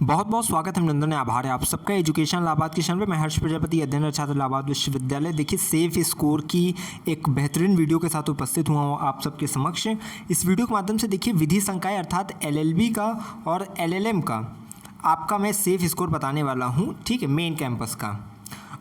बहुत बहुत स्वागत है, अभिनंदन है, आभार है आप सबका एजुकेशन लाभार्थ के चैनल पे। मैं हर्ष प्रजापति, अध्ययन छात्र लाभार्थ विश्वविद्यालय। देखिए, सेफ स्कोर की एक बेहतरीन वीडियो के साथ उपस्थित हुआ हूँ आप सबके समक्ष। इस वीडियो के माध्यम से देखिए विधि संकाय अर्थात एलएलबी का और एलएलएम का आपका मैं सेफ स्कोर बताने वाला हूँ, ठीक है, मेन कैंपस का।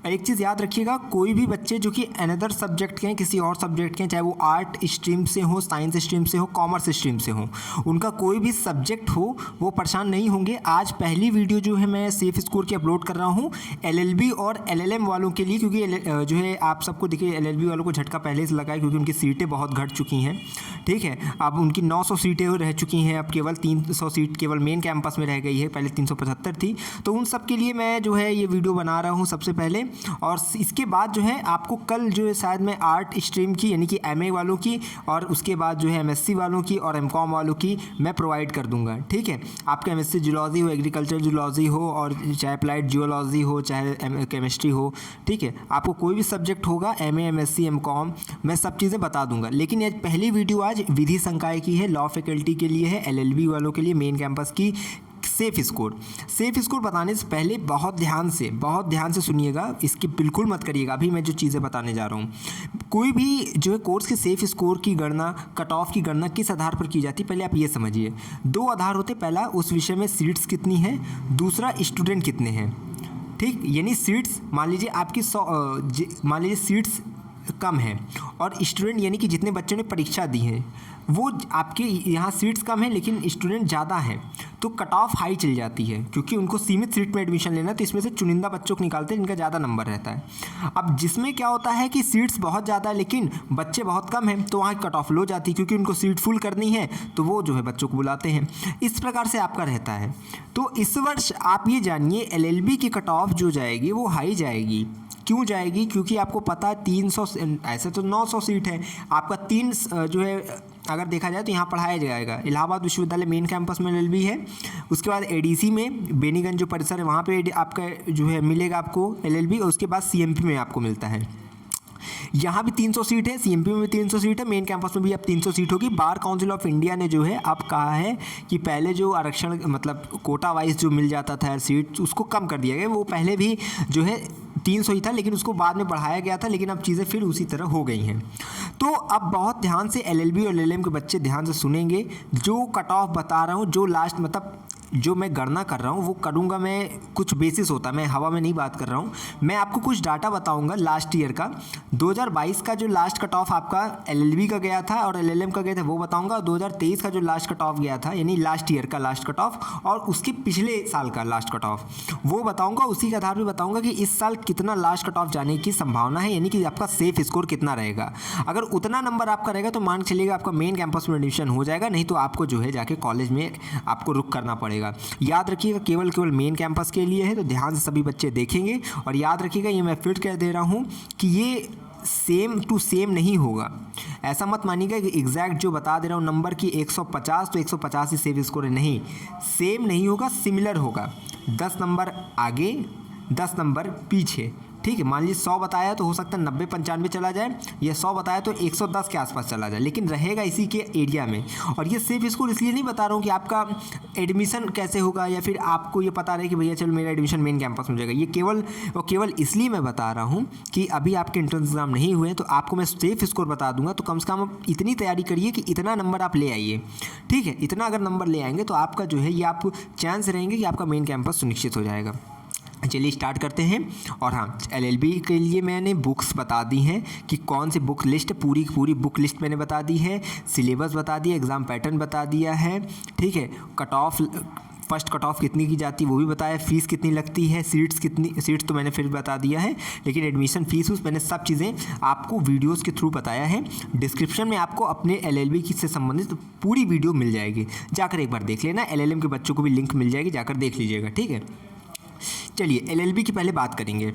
एक चीज़ याद रखिएगा, कोई भी बच्चे जो कि अनदर सब्जेक्ट के हैं, किसी और सब्जेक्ट के हैं, चाहे वो आर्ट स्ट्रीम से हो, साइंस स्ट्रीम से हो, कॉमर्स स्ट्रीम से हो, उनका कोई भी सब्जेक्ट हो, वो परेशान नहीं होंगे। आज पहली वीडियो जो है मैं सेफ स्कोर की अपलोड कर रहा हूँ एलएलबी और एलएलएम वालों के लिए, क्योंकि जो है आप सबको देखिए एलएलबी वालों को झटका पहले से लगा है, क्योंकि उनकी सीटें बहुत घट चुकी हैं, ठीक है। अब उनकी 900 सीटें रह चुकी हैं, अब केवल 300 सीट केवल मेन कैंपस में रह गई है, पहले 375 थी। तो उन सब के लिए मैं जो है ये वीडियो बना रहा हूँ सबसे पहले। और इसके बाद जो है आपको कल जो है शायद मैं आर्ट स्ट्रीम की यानी कि एमए वालों की और उसके बाद जो है एमएससी वालों की और एमकॉम वालों की मैं प्रोवाइड कर दूंगा, ठीक है। आपका एमएससी जूलॉजी हो, एग्रीकल्चर जूलॉजी हो, और चाहे अप्लाइड जियोलॉजी हो, चाहे केमिस्ट्री हो, ठीक है। आपको कोई भी सब्जेक्ट होगा, एमए, एमएससी, एमकॉम, मैं सब चीज़ें बता दूंगा। लेकिन ये पहली वीडियो आज विधि संकाय की है, लॉ फैकल्टी के लिए है, एलएलबी वालों के लिए मेन कैंपस की सेफ स्कोर बताने से पहले बहुत ध्यान से सुनिएगा, इसकी बिल्कुल मत करिएगा। अभी मैं जो चीज़ें बताने जा रहा हूँ, कोई भी जो है कोर्स के सेफ स्कोर की गणना, कट ऑफ की गणना किस आधार पर की जाती है, पहले आप ये समझिए। दो आधार होते, पहला उस विषय में सीट्स कितनी है, दूसरा स्टूडेंट कितने हैं, ठीक। यानी सीट्स मान लीजिए आपकी 100, मान लीजिए सीट्स कम है और स्टूडेंट यानी कि जितने बच्चों ने परीक्षा दी है वो आपके यहाँ सीट्स कम है लेकिन स्टूडेंट ज़्यादा है, तो कट ऑफ हाई चल जाती है, क्योंकि उनको सीमित सीट में एडमिशन लेना है, तो इसमें से चुनिंदा बच्चों को निकालते हैं जिनका ज़्यादा नंबर रहता है। अब जिसमें क्या होता है कि सीट्स बहुत ज़्यादा है लेकिन बच्चे बहुत कम हैं, तो वहाँ कट ऑफ लो जाती है, क्योंकि उनको सीट फुल करनी है, तो वो जो है बच्चों को बुलाते हैं। इस प्रकार से आपका रहता है। तो इस वर्ष आप ये जानिए एलएलबी की कट ऑफ जो जाएगी वो हाई जाएगी। क्यों जाएगी? क्योंकि आपको पता है 300, ऐसे तो 900 सीट है, आपका 3 जो है अगर देखा जाए तो यहाँ पढ़ाया जाएगा। इलाहाबाद विश्वविद्यालय मेन कैंपस में एलएलबी है, उसके बाद एडीसी में बेनीगंज जो परिसर है वहाँ पे आपका जो है मिलेगा आपको एलएलबी, और उसके बाद सीएमपी में आपको मिलता है। यहाँ भी 300 सीट है, सीएमपी में भी 300 सीट है, मेन कैंपस में भी अब 300 सीट होगी। बार काउंसिल ऑफ इंडिया ने जो है अब कहा है कि पहले जो आरक्षण मतलब कोटा वाइज जो मिल जाता था सीट, उसको कम कर दिया गया। वो पहले भी जो है 300 ही था लेकिन उसको बाद में बढ़ाया गया था, लेकिन अब चीज़ें फिर उसी तरह हो गई हैं। तो अब बहुत ध्यान से एलएलबी और एलएलएम के बच्चे ध्यान से सुनेंगे। जो कट ऑफ बता रहा हूँ, जो लास्ट मतलब जो मैं गणना कर रहा हूँ वो करूँगा मैं, कुछ बेसिस होता है, मैं हवा में नहीं बात कर रहा हूँ। मैं आपको कुछ डाटा बताऊँगा लास्ट ईयर का, 2022 का जो लास्ट कट ऑफ आपका एलएलबी का गया था और एलएलएम का गया था वो बताऊँगा, 2023 का जो लास्ट कट ऑफ गया था यानी लास्ट ईयर का लास्ट कट ऑफ, और उसके पिछले साल का लास्ट कट ऑफ वो बताऊँगा। उसी के आधार पर बताऊँगा कि इस साल कितना लास्ट कट ऑफ जाने की संभावना है, यानी कि आपका सेफ स्कोर कितना रहेगा। अगर उतना नंबर आपका रहेगा तो मान चलिएगा आपका मेन कैंपस में एडमिशन हो जाएगा, नहीं तो आपको जो है जाके कॉलेज में आपको रुक करना पड़ेगा। याद रखिएगा केवल मेन कैंपस के लिए है, तो ध्यान से सभी बच्चे देखेंगे। और याद रखिएगा, ये मैं फिर कह दे रहा हूँ कि ये सेम टू सेम नहीं होगा। ऐसा मत मानिएगा कि एग्जैक्ट जो बता दे रहा हूँ नंबर की 150 तो 150 ही सेफ स्कोर है, नहीं, सेम नहीं होगा, सिमिलर होगा। 10 नंबर आगे 10 नंबर पीछे, ठीक है। मान लीजिए 100 बताया तो हो सकता है 90-95 चला जाए, या 100 बताया तो 110 के आसपास चला जाए, लेकिन रहेगा इसी के एरिया में। और ये सेफ स्कोर इसलिए नहीं बता रहा हूँ कि आपका एडमिशन कैसे होगा या फिर आपको ये पता रहे कि भैया चलो मेरा एडमिशन मेन कैंपस में हो जाएगा। ये केवल इसलिए मैं बता रहा हूँ कि अभी आपके एंट्रेंस एग्जाम नहीं हुए, तो आपको मैं सेफ स्कोर बता दूंगा, तो कम से कम आप इतनी तैयारी करिए कि इतना नंबर आप ले आइए, ठीक है। इतना अगर नंबर ले आएंगे तो आपका जो है ये आपको चांस रहेंगे कि आपका मेन कैंपस सुनिश्चित हो जाएगा। चलिए स्टार्ट करते हैं। और हाँ, एलएलबी के लिए मैंने बुक्स बता दी हैं कि कौन सी बुक लिस्ट, पूरी बुक लिस्ट मैंने बता दी है, सिलेबस बता दिया, एग्ज़ाम पैटर्न बता दिया है, ठीक है। Cut off, first cut off कितनी की जाती है वो भी बताया, फीस कितनी लगती है, सीट्स तो मैंने फिर बता दिया है, लेकिन एडमिशन फीस मैंने सब चीज़ें आपको वीडियोस के थ्रू बताया है। डिस्क्रिप्शन में आपको अपने एलएलबी से संबंधित पूरी वीडियो मिल जाएगी, जाकर एक बार देख लेना। एलएलएम के बच्चों को भी लिंक मिल जाएगी, जाकर देख लीजिएगा, ठीक है। चलिए एलएलबी की पहले बात करेंगे।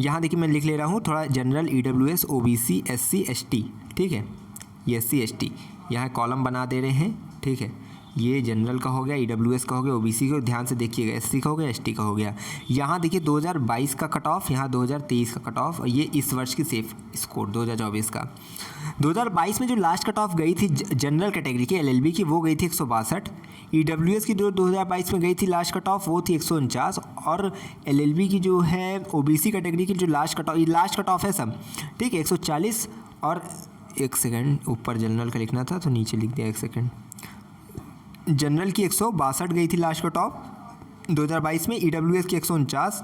यहाँ देखिए मैं लिख ले रहा हूँ थोड़ा, general, EWS, OBC, SC ST, ठीक है, ये एससी एसटी यहाँ कॉलम बना दे रहे हैं, ठीक है। ये जनरल का हो गया, ईडब्ल्यूएस का हो गया, ओबीसी का, ध्यान से देखिएगा, एससी का हो गया, एसटी का हो गया। यहाँ देखिए 2022 का कट ऑफ, यहाँ 2023 का कट ऑफ, ये इस वर्ष की सेफ स्कोर 2024 का। 2022 में जो लास्ट कट ऑफ गई थी जनरल कैटेगरी की एलएलबी की, वो गई थी 162। ईडब्ल्यूएस की जो 2022 में गई थी लास्ट कट ऑफ, वो थी 149। और एलएलबी की जो है ओबीसी कैटेगरी की जो लास्ट कट ऑफ है सब, ठीक है, 140। और एक सेकंड, ऊपर जनरल का लिखना था तो नीचे लिख दिया, एक सेकंड। जनरल की 162 गई थी लास्ट कट ऑफ 2022 में, ईडब्ल्यूएस की 149,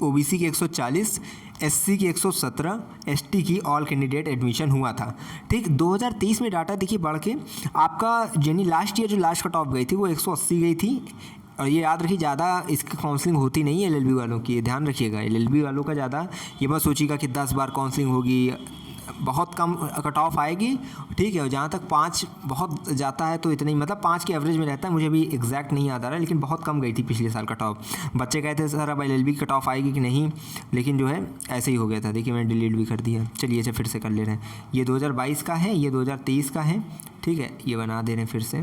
ओबीसी की 140, एससी की 117, एसटी की ऑल कैंडिडेट एडमिशन हुआ था। ठीक, 2023 में डाटा देखिए बढ़ के आपका, यानी लास्ट ईयर जो लास्ट कट ऑफ गई थी वो 180 गई थी। और ये याद रखिए, ज़्यादा इसकी काउंसलिंग होती नहीं है एलएलबी वालों की, ध्यान रखिएगा। एलएलबी वालों का ज़्यादा ये मत सोचिएगा कि 10 बार काउंसलिंग होगी, बहुत कम कट ऑफ आएगी, ठीक है। और जहाँ तक 5 बहुत जाता है तो इतना ही, मतलब 5 के एवरेज में रहता है, मुझे अभी एग्जैक्ट नहीं याद आ रहा है, लेकिन बहुत कम गई थी पिछले साल कट ऑफ। बच्चे कहते हैं सर अब एलएलबी की कट ऑफ आएगी कि नहीं, लेकिन जो है ऐसे ही हो गया था। देखिए मैंने डिलीट भी कर दिया। चलिए अच्छा फिर से कर ले रहे हैं। ये 2022 का है, ये 2023 का है, ठीक है, ये बना दे रहे हैं फिर से।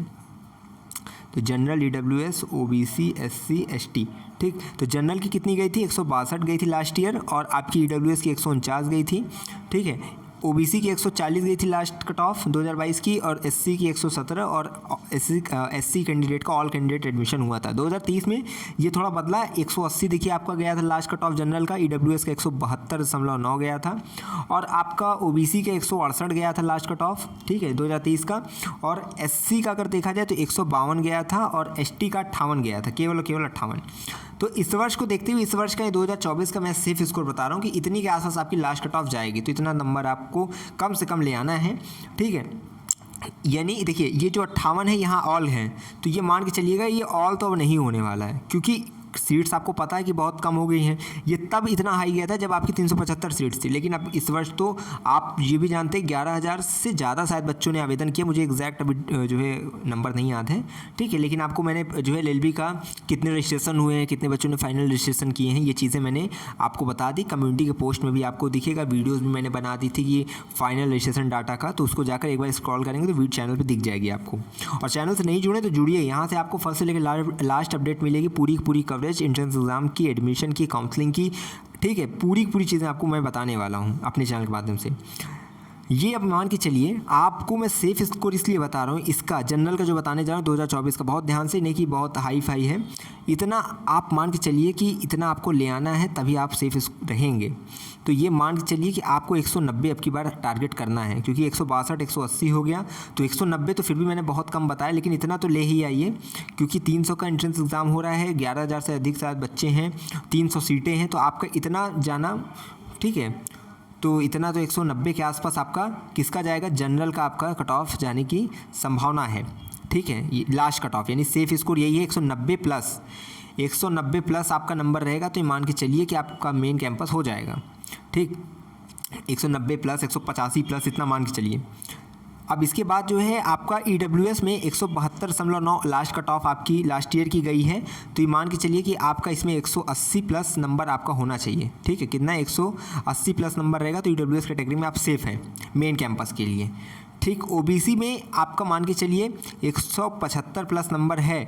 तो general, EWS, OBC, SC, ST, ठीक। तो जनरल की कितनी गई थी, 162 गई थी लास्ट ईयर, और आपकी ईडब्ल्यूएस की 149 गई थी, ठीक है। ओबीसी की 140 गई थी लास्ट कट ऑफ 2022 की, और एससी की 117, और एससी कैंडिडेट का ऑल कैंडिडेट एडमिशन हुआ था। 2030 में ये थोड़ा बदला, 180 देखिए आपका गया था लास्ट कट ऑफ जनरल का, ईडब्ल्यूएस का 172.9 गया था, और आपका ओबीसी का 168 गया था लास्ट कट ऑफ, ठीक है, 2023 का। और एससी का अगर देखा जाए तो 152 गया था, और एसटी का 58 गया था, केवल 58। तो इस वर्ष को देखते हुए, इस वर्ष का 2024 का मैं सेफ स्कोर बता रहा हूँ कि इतनी के आसपास आपकी लास्ट कट ऑफ जाएगी, तो इतना नंबर आपको कम से कम ले आना है, ठीक है। यानी देखिए ये जो 58 है यहाँ ऑल है, तो ये मान के चलिएगा ये ऑल तो अब नहीं होने वाला है, क्योंकि सीट्स आपको पता है कि बहुत कम हो गई हैं। ये तब इतना हाई गया था जब आपकी 375 सीट्स थी, लेकिन अब इस वर्ष तो आप ये भी जानते हैं 11,000 से ज़्यादा शायद बच्चों ने आवेदन किया, मुझे एग्जैक्ट अभी जो है नंबर नहीं याद है, ठीक है। लेकिन आपको मैंने जो है एलएलबी का कितने रजिस्ट्रेशन हुए हैं, कितने बच्चों ने फाइनल रजिस्ट्रेशन किए हैं, ये चीज़ें मैंने आपको बता दी। कम्युनिटी के पोस्ट में भी आपको दिखेगा, वीडियोज़ भी मैंने बना दी थी कि फाइनल रजिस्ट्रेशन डाटा का, तो उसको जाकर एक बार स्क्रॉल करेंगे तो वीडियो चैनल पर दिख जाएगी आपको। और चैनल से नहीं जुड़े तो जुड़िए, यहाँ से आपको फर्स्ट से लेकर लास्ट अपडेट मिलेगी, पूरी कवरेज, एंट्रेंस एग्जाम की, एडमिशन की, काउंसलिंग की, ठीक है, पूरी चीज़ें आपको मैं बताने वाला हूँ अपने चैनल के माध्यम से। ये अब मान के चलिए, आपको मैं सेफ स्कोर इसलिए बता रहा हूँ, इसका जनरल का जो बताने जा रहा हूँ 2024 का, बहुत ध्यान से, नहीं कि बहुत हाई फाई है, इतना आप मान के चलिए कि इतना आपको ले आना है, तभी आप सेफ रहेंगे। तो ये मान के चलिए कि आपको 190 अब की बार टारगेट करना है, क्योंकि 162 180 हो गया, तो 190 तो फिर भी मैंने बहुत कम बताया, लेकिन इतना तो ले ही आइए, क्योंकि 300 का एंट्रेंस एग्ज़ाम हो रहा है, 11,000 से अधिक शायद बच्चे हैं, 300 सीटें हैं, तो आपका इतना जाना, ठीक है। तो इतना तो 190 के आसपास आपका किसका जाएगा, जनरल का आपका कट ऑफ जाने की संभावना है, ठीक है। ये लास्ट कट ऑफ यानी सेफ स्कोर यही है 190 प्लस, 190 प्लस आपका नंबर रहेगा, तो ये मान के चलिए कि आपका मेन कैंपस हो जाएगा, ठीक। 190 प्लस, 185 प्लस, इतना मान के चलिए। अब इसके बाद जो है आपका ईडब्ल्यूएस में 172.9 लास्ट कट ऑफ आपकी लास्ट ईयर की गई है, तो ये मान के चलिए कि आपका इसमें 180 प्लस नंबर आपका होना चाहिए, ठीक है। कितना, 180 प्लस नंबर रहेगा तो ईडब्ल्यूएस कैटेगरी में आप सेफ हैं मेन कैंपस के लिए, ठीक। ओबीसी में आपका मान के चलिए 175 प्लस नंबर है,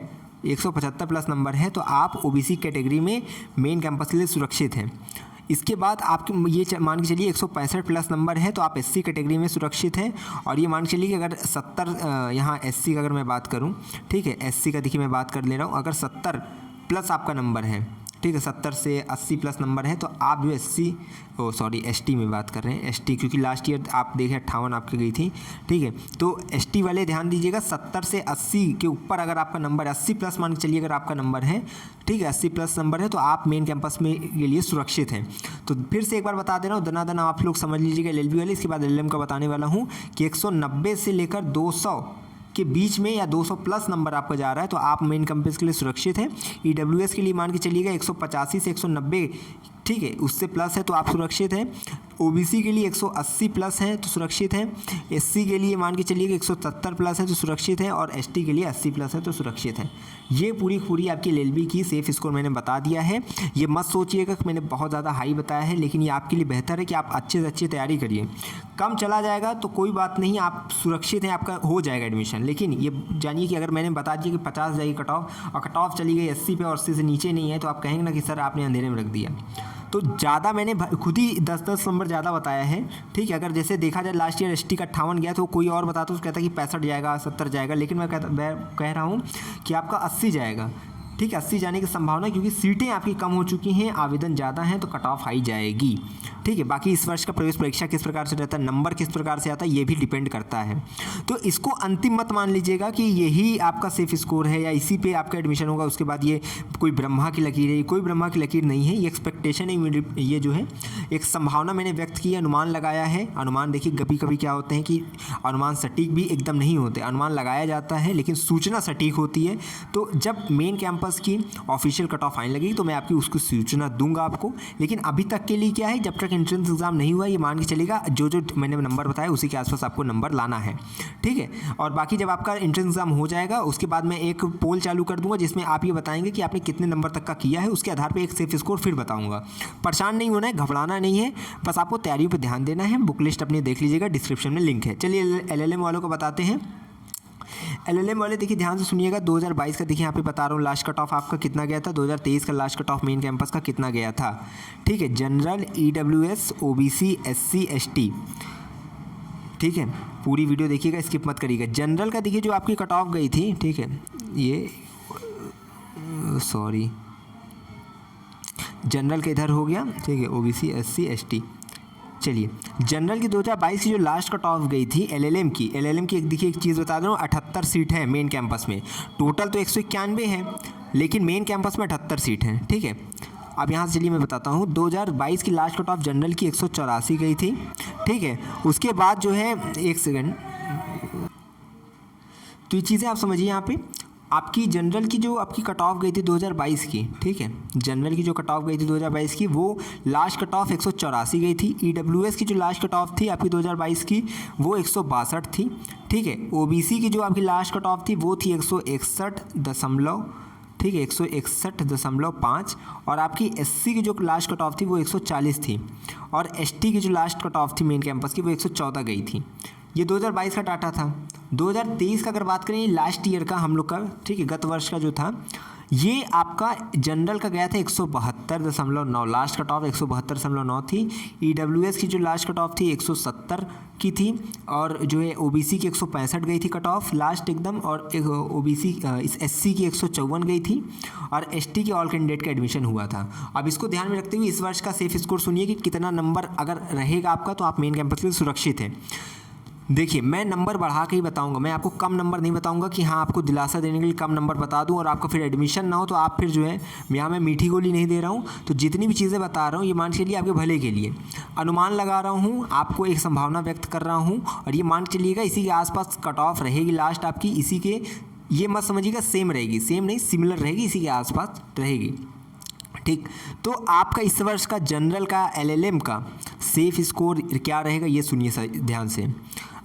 175 प्लस नंबर है, तो आप ओबीसी कैटेगरी में मेन कैंपस के लिए सुरक्षित हैं। इसके बाद आपके ये मान के चलिए 165 प्लस नंबर है, तो आप एससी कैटेगरी में सुरक्षित हैं। और ये मान के चलिए कि अगर 70 यहाँ एससी का अगर मैं बात करूँ, ठीक है, एससी का देखिए मैं बात कर ले रहा हूँ, अगर 70 प्लस आपका नंबर है, ठीक है, 70 से 80 प्लस नंबर है, तो आप जो एसटी में बात कर रहे हैं, एसटी, क्योंकि लास्ट ईयर आप देखें 58 आपकी गई थी, ठीक है। तो एसटी वाले ध्यान दीजिएगा, 70 से 80 के ऊपर अगर आपका नंबर 80 प्लस मान के चलिए अगर आपका नंबर है, ठीक है, 80 प्लस नंबर है, तो आप मेन कैंपस में के लिए सुरक्षित हैं। तो फिर से एक बार बता दे रहा हूँ, दना आप लोग समझ लीजिएगा एलएलबी वाले। इसके बाद एलएलएम का बताने वाला हूँ कि 190 से लेकर 200 के बीच में या 200 प्लस नंबर आपका जा रहा है, तो आप मेन कैंपस के लिए सुरक्षित हैं। ईडब्ल्यूएस के लिए मान के चलिएगा 185 से 190, ठीक है, उससे प्लस है तो आप सुरक्षित हैं। ओबीसी के लिए 180 प्लस है तो सुरक्षित है। एससी के लिए मान के चलिए कि 170 प्लस है तो सुरक्षित है, और एसटी के लिए 80 प्लस है तो सुरक्षित है। ये पूरी आपकी एलएलबी की सेफ स्कोर मैंने बता दिया है। ये मत सोचिएगा कि मैंने बहुत ज़्यादा हाई बताया है, लेकिन ये आपके लिए बेहतर है कि आप अच्छे से अच्छी तैयारी करिए। कम चला जाएगा तो कोई बात नहीं, आप सुरक्षित हैं, आपका हो जाएगा एडमिशन। लेकिन ये जानिए कि अगर मैंने बता दिया कि 50 जाएगी कट ऑफ और कट ऑफ चली गई 80 पे और 80 से नीचे नहीं है, तो आप कहेंगे ना कि सर आपने अंधेरे में रख दिया। तो ज़्यादा मैंने खुद ही 10-10 नंबर ज़्यादा बताया है, ठीक है। अगर जैसे देखा जाए लास्ट ईयर एसटी का 58 गया तो कोई और बताता तो कहता कि 65 जाएगा, 70 जाएगा, लेकिन मैं कह रहा हूँ कि आपका 80 जाएगा, ठीक है। 80 जाने की संभावना, क्योंकि सीटें आपकी कम हो चुकी हैं, आवेदन ज़्यादा हैं, तो कट ऑफ हाई जाएगी, ठीक है। बाकी इस वर्ष का प्रवेश परीक्षा किस प्रकार से रहता है, नंबर किस प्रकार से आता है, ये भी डिपेंड करता है। तो इसको अंतिम मत मान लीजिएगा कि यही आपका सेफ स्कोर है या इसी पे आपका एडमिशन होगा। उसके बाद ये कोई ब्रह्मा की लकीर है, कोई ब्रह्मा की लकीर नहीं है, ये एक्सपेक्टेशन है, ये जो है एक संभावना मैंने व्यक्त की, अनुमान लगाया है। अनुमान देखिए कभी कभी क्या होते हैं कि अनुमान सटीक भी एकदम नहीं होते, अनुमान लगाया जाता है लेकिन सूचना सटीक होती है। तो जब मेन कैंपस की ऑफिशियल कट ऑफ आने लगेगी तो मैं आपकी उसको सूचना दूंगा आपको। लेकिन अभी तक के लिए क्या है, जब तक एंट्रेंस एग्जाम नहीं हुआ, ये मान के चलेगा जो मैंने नंबर बताया उसी के आसपास आपको नंबर लाना है, ठीक है। और बाकी जब आपका एंट्रेंस एग्जाम हो जाएगा उसके बाद मैं एक पोल चालू कर दूंगा जिसमें आप ये बताएंगे कि आपने कितने नंबर तक का किया है, उसके आधार पर एक सेफ स्कोर फिर बताऊंगा। परेशान नहीं होना है, घबराना नहीं है, बस आपको तैयारियों पर ध्यान देना है। बुक लिस्ट अपनी देख लीजिएगा, डिस्क्रिप्शन में लिंक है। चलिए एलएलएम वालों को बताते हैं। एलएलएम वाले देखिए ध्यान से सुनिएगा, 2022 का देखिए यहाँ पे बता रहा हूँ लास्ट कट ऑफ आपका कितना गया था, 2023 का last cut off main campus का कितना गया था, ठीक है। General, EWS, OBC, SC, ST, ठीक है। पूरी वीडियो देखिएगा, स्किप मत करिएगा। जनरल का देखिए जो आपकी कट ऑफ गई थी, ठीक है, ये सॉरी जनरल का इधर हो गया, ठीक है, ओबीसी, एससी, एसटी। चलिए जनरल की 2022 की जो लास्ट कट ऑफ गई थी एलएलएम की एक देखिए एक चीज़ बता दूँ, 78 सीट है मेन कैंपस में। टोटल तो 191 है, लेकिन मेन कैंपस में 78 सीट हैं, ठीक है। अब यहाँ से चलिए मैं बताता हूँ, 2022 की लास्ट कट ऑफ जनरल की 184 गई थी, ठीक है। उसके बाद जो है, एक सेकेंड, तो ये चीज़ें आप समझिए। यहाँ पे आपकी जनरल की जो आपकी कट ऑफ गई थी 2022 की, ठीक है, जनरल की जो कट ऑफ गई थी 2022 की, वो लास्ट कट ऑफ 184 गई थी। ईडब्ल्यूएस की जो लास्ट कट ऑफ थी आपकी 2022 की, वो 162 थी, ठीक है। ओबीसी की जो आपकी लास्ट कट ऑफ थी वो थी 161 ठीक है, 161.5, और आपकी एससी की जो लास्ट कट ऑफ थी वो 140 थी, और एसटी की जो लास्ट कट ऑफ थी मेन कैंपस की वो 114 गई थी। ये 2022 का डाटा था। 2023 का अगर बात करें, लास्ट ईयर का हम लोग का, ठीक है, गत वर्ष का जो था, ये आपका जनरल का गया था 172.9, लास्ट कट ऑफ 172.9 थी। ईडब्ल्यूएस की जो लास्ट कट ऑफ थी 170 की थी, और जो है ओबीसी की 165 गई थी कट ऑफ लास्ट एकदम, और ओबीसी इस एससी की 154 गई थी, और एसटी के ऑल कैंडिडेट का एडमिशन हुआ था। अब इसको ध्यान में रखते हुए इस वर्ष का सेफ स्कोर सुनिए कि कितना नंबर अगर रहेगा आपका तो आप मेन कैंपस के लिए सुरक्षित हैं। देखिए मैं नंबर बढ़ा के ही बताऊंगा, मैं आपको कम नंबर नहीं बताऊंगा कि हाँ आपको दिलासा देने के लिए कम नंबर बता दूं और आपका फिर एडमिशन ना हो तो आप फिर जो है, यहाँ मैं मीठी गोली नहीं दे रहा हूँ। तो जितनी भी चीज़ें बता रहा हूँ ये मान के चलिए आपके भले के लिए, अनुमान लगा रहा हूँ, आपको एक संभावना व्यक्त कर रहा हूँ, और ये मान के चलिएगा इसी के आसपास कट ऑफ रहेगी लास्ट आपकी, इसी के, ये मत समझिएगा सेम रहेगी, सेम नहीं सिमिलर रहेगी, इसी के आसपास रहेगी, ठीक। तो आपका इस वर्ष का जनरल का एलएलएम का सेफ स्कोर क्या रहेगा ये सुनिए ध्यान से।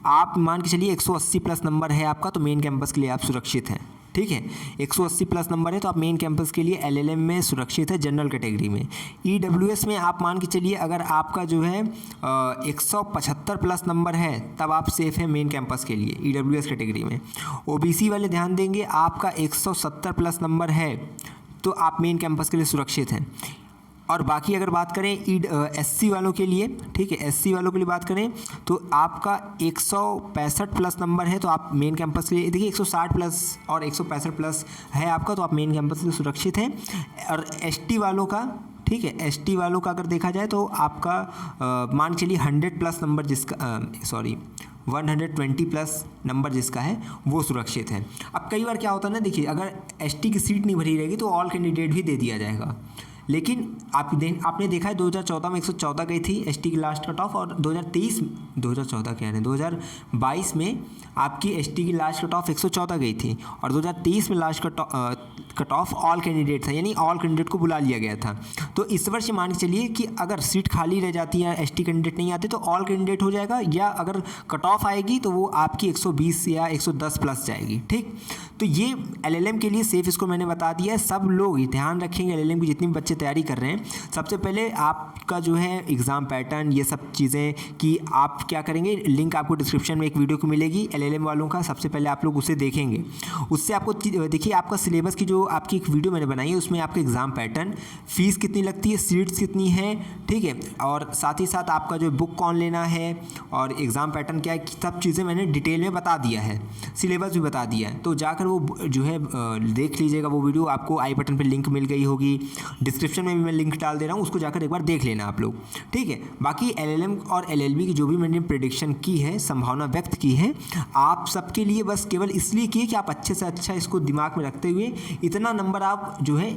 आप मान के चलिए 180 प्लस नंबर है आपका, तो मेन कैंपस के लिए आप सुरक्षित हैं, ठीक है। 180 प्लस नंबर है तो आप मेन कैंपस के लिए एलएलएम में सुरक्षित है जनरल कैटेगरी में। ईडब्ल्यूएस में आप मान के चलिए अगर आपका जो है 175 प्लस नंबर है तब आप सेफ है मेन कैंपस के लिए ईडब्ल्यूएस कैटेगरी में। ओबीसी वाले ध्यान देंगे, आपका 170 प्लस नंबर है तो आप मेन कैंपस के लिए सुरक्षित हैं। और बाकी अगर बात करें एससी वालों के लिए, ठीक है, एससी वालों के लिए बात करें तो आपका 165 प्लस नंबर है तो आप मेन कैंपस के लिए, देखिए 160 प्लस और 165 प्लस है आपका तो आप मेन कैंपस के लिए सुरक्षित हैं। और एसटी वालों का, ठीक है, एसटी वालों का अगर देखा जाए तो आपका मान चलिए 100 प्लस नंबर जिसका 120 प्लस नंबर जिसका है वो सुरक्षित है। अब कई बार क्या होता है ना, देखिए अगर एसटी की सीट नहीं भरी रहेगी तो ऑल कैंडिडेट भी दे दिया जाएगा, लेकिन आपने देखा है 2014 में 114 गई थी एसटी की लास्ट कट ऑफ, और 2014 कह रहे हैं 2022 में आपकी एसटी की लास्ट कट ऑफ 114 गई थी, और 2023 में last cut off all candidate था, यानी ऑल कैंडिडेट को बुला लिया गया था। तो इस वर्ष मान के चलिए कि अगर सीट खाली रह जाती है, एसटी कैंडिडेट नहीं आते, तो ऑल कैंडिडेट हो जाएगा, या अगर कट ऑफ आएगी तो वो आपकी 120 या 110 प्लस जाएगी। ठीक, तो ये एलएलएम के लिए सेफ स्कोर मैंने बता दिया है। सब लोग ध्यान रखेंगे, एलएलएम की जितनी भी बच्चे तैयारी कर रहे हैं, सबसे पहले आपका जो है एग्ज़ाम पैटर्न, ये सब चीज़ें कि आप क्या करेंगे, लिंक आपको डिस्क्रिप्शन में एक वीडियो को मिलेगी एलएलएम वालों का, सबसे पहले आप लोग उसे देखेंगे। उससे आपको देखिए आपका सिलेबस की जो आपकी एक वीडियो मैंने बनाई है, उसमें आपका एग्ज़ाम पैटर्न, फीस कितनी लगती है, सीट्स कितनी है, ठीक है, और साथ ही साथ आपका जो बुक कौन लेना है और एग्ज़ाम पैटर्न क्या है, सब चीज़ें मैंने डिटेल में बता दिया है, सिलेबस भी बता दिया है। तो जाकर वो जो है देख लीजिएगा वो वीडियो, आपको आई बटन पे लिंक मिल गई होगी, डिस्क्रिप्शन में भी मैं लिंक डाल दे रहा हूँ, उसको जाकर एक बार देख लेना आप लोग। ठीक है, बाकी एलएलएम और एलएलबी की जो भी मैंने प्रेडिक्शन की है, संभावना व्यक्त की है, आप सबके लिए बस केवल इसलिए की है कि आप अच्छे से अच्छा इसको दिमाग में रखते हुए इतना नंबर आप जो है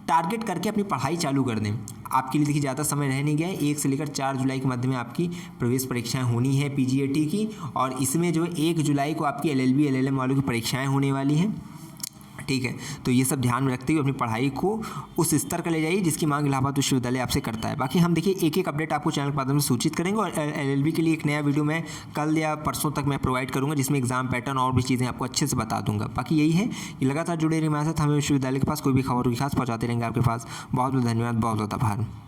टारगेट करके अपनी पढ़ाई चालू कर दें। आपके लिए देखिए ज़्यादा समय रह नहीं गया है, 1 से लेकर 4 जुलाई के मध्य में आपकी प्रवेश परीक्षाएं होनी है पीजीएटी की, और इसमें जो है 1 जुलाई को आपकी एलएलबी एलएलएम वालों की परीक्षाएं होने वाली हैं। ठीक है, तो ये सब ध्यान में रखते हुए अपनी पढ़ाई को उस स्तर का ले जाइए जिसकी मांग इलाहाबाद विश्वविद्यालय आपसे करता है। बाकी हम देखिए एक एक अपडेट आपको चैनल के माध्यम से सूचित करेंगे, और एलएलबी के लिए एक नया वीडियो मैं कल या परसों तक मैं प्रोवाइड करूंगा, जिसमें एग्जाम पैटर्न और भी चीज़ें आपको अच्छे से बता दूंगा। बाकी यही है कि लगातार जुड़े रहिए हमारे साथ, हमें विश्वविद्यालय के पास कोई भी खबर की खास पहुँचाते रहेंगे आपके पास। बहुत बहुत धन्यवाद, बहुत बहुत आभार।